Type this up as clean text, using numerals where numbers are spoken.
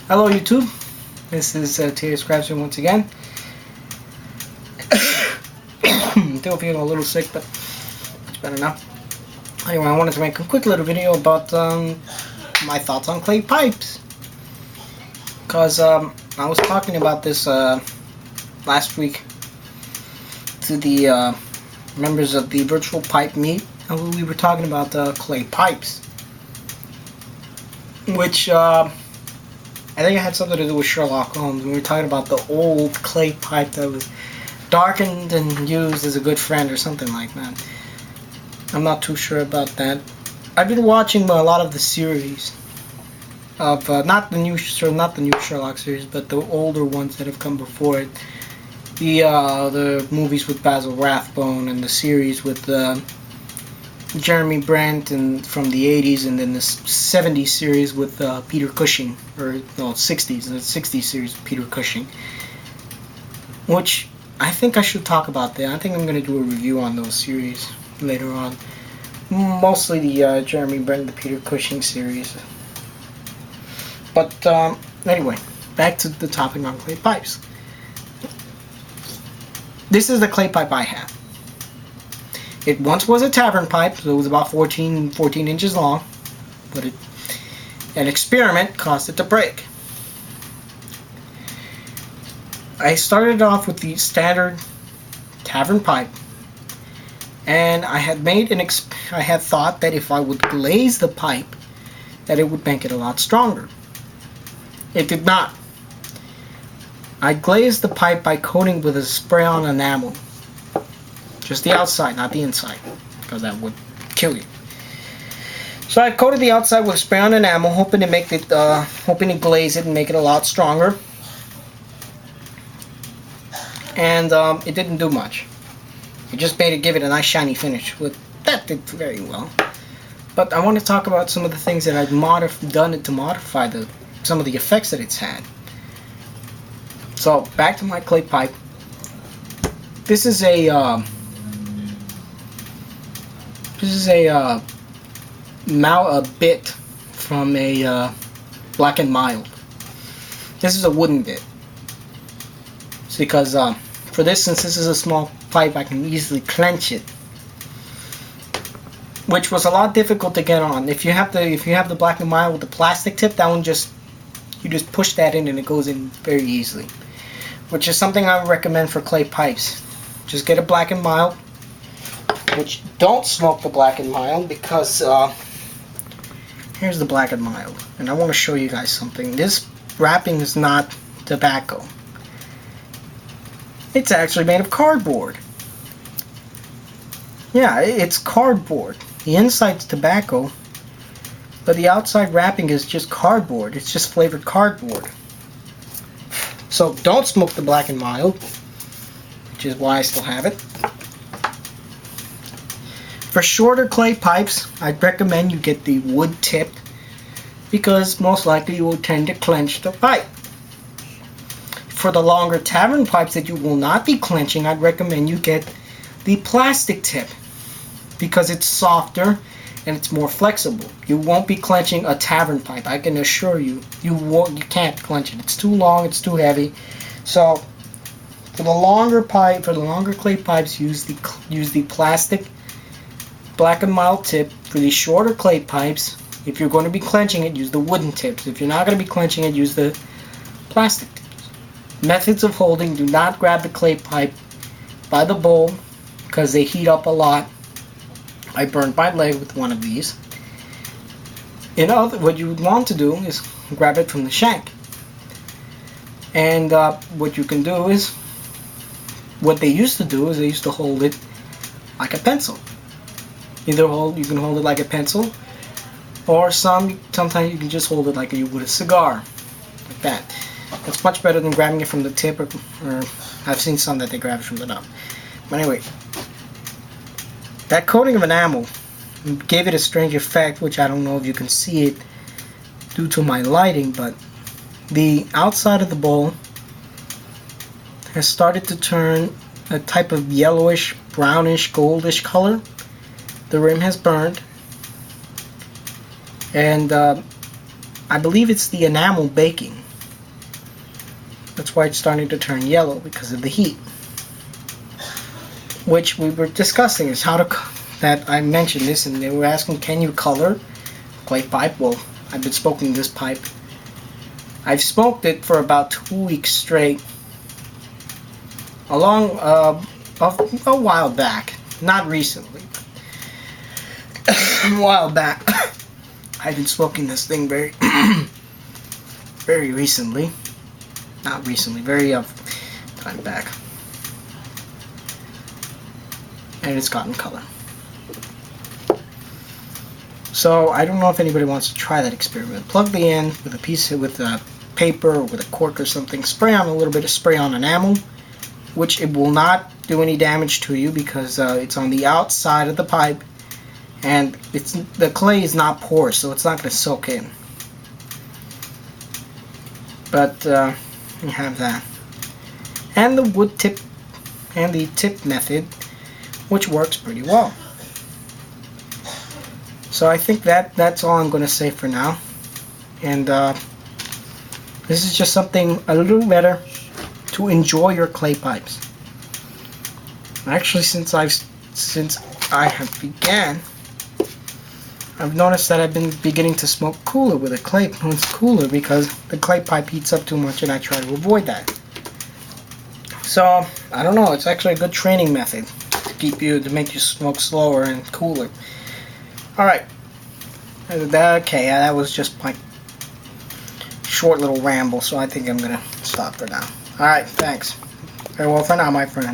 Hello YouTube, this is T.A. Scratcher once again. Still feeling a little sick, but it's better now. Anyway, I wanted to make a quick little video about my thoughts on clay pipes. Because I was talking about this last week to the members of the virtual pipe meet, and we were talking about clay pipes. Which I think it had something to do with Sherlock Holmes. We were talking about the old clay pipe that was darkened and used as a good friend or something like that. I'm not too sure about that. I've been watching a lot of the series of not the new Sherlock series, but the older ones that have come before it. The movies with Basil Rathbone and the series with Jeremy Brent and from the 80s, and then the 70s series with Peter Cushing, or no, 60s, the 60s series with Peter Cushing, which I think I should talk about that. I think I'm going to do a review on those series later on. Mostly the Jeremy Brent, the Peter Cushing series. But anyway, back to the topic on clay pipes. This is the clay pipe I have. It once was a tavern pipe, so it was about 14 inches long, but an experiment caused it to break. I started off with the standard tavern pipe, and I had thought that if I would glaze the pipe, that it would make it a lot stronger. It did not. I glazed the pipe by coating with a spray-on enamel. Just the outside, not the inside, because that would kill you. So I coated the outside with spray-on enamel, hoping to glaze it and make it a lot stronger. And it didn't do much. It just give it a nice shiny finish. That did very well. But I want to talk about some of the things that I've done to modify some of the effects that it's had. So back to my clay pipe. This is a bit from a Black and Mild. This is a wooden bit. It's because for this, since this is a small pipe, I can easily clench it, which was a lot difficult to get on. If you have the Black and Mild with the plastic tip, that one you just push that in and it goes in very easily. Which is something I would recommend for clay pipes. Just get a Black and Mild. Which don't smoke the Black and Mild, because here's the Black and Mild, and I want to show you guys something. This wrapping is not tobacco. It's actually made of cardboard. Yeah, it's cardboard. The inside's tobacco, but the outside wrapping is just cardboard. It's just flavored cardboard. So don't smoke the Black and Mild, which is why I still have it. For shorter clay pipes, I'd recommend you get the wood tipped, because most likely you will tend to clench the pipe. For the longer tavern pipes that you will not be clenching, I'd recommend you get the plastic tip, because it's softer and it's more flexible. You won't be clenching a tavern pipe. I can assure you, you can't clench it. It's too long, it's too heavy. So for the longer clay pipes, use the plastic Black and Mild tip. For the shorter clay pipes, if you're going to be clenching it, use the wooden tips. If you're not going to be clenching it, use the plastic tips. Methods of holding: do not grab the clay pipe by the bowl, because they heat up a lot. I burned my leg with one of these. What you would want to do is grab it from the shank. And what you can do is, what they used to do is they used to hold it like a pencil. You can hold it like a pencil, or sometimes you can just hold it like you would a cigar, like that. It's much better than grabbing it from the tip, or I've seen some that they grab it from the knob. But anyway, that coating of enamel gave it a strange effect, which I don't know if you can see it due to my lighting, but the outside of the bowl has started to turn a type of yellowish, brownish, goldish color. The rim has burned, and I believe it's the enamel baking. That's why it's starting to turn yellow, because of the heat. Which we were discussing is how to, that I mentioned this, and they were asking, can you color clay pipe? Well, I've been smoking this pipe. I've smoked it for about 2 weeks straight, along a while back, not recently, a while back. I've been smoking this thing very, very recently. Not recently, very time back. And it's gotten color. So I don't know if anybody wants to try that experiment. Plug the end with a piece of, with a paper or with a cork or something. Spray on a little bit of spray on enamel, which it will not do any damage to you because it's on the outside of the pipe, and the clay is not porous, so it's not going to soak in. But you have that, and the wood tip and the tip method, which works pretty well. So I think that's all I'm going to say for now, and this is just something a little better to enjoy your clay pipes. Actually, since I have began, I've noticed that I've been beginning to smoke cooler with a clay cooler because the clay pipe heats up too much, and I try to avoid that. So I don't know. It's actually a good training method to make you smoke slower and cooler. All right. Okay, that was just my short little ramble. So I think I'm gonna stop for now. All right. Thanks. Farewell for now, my friend.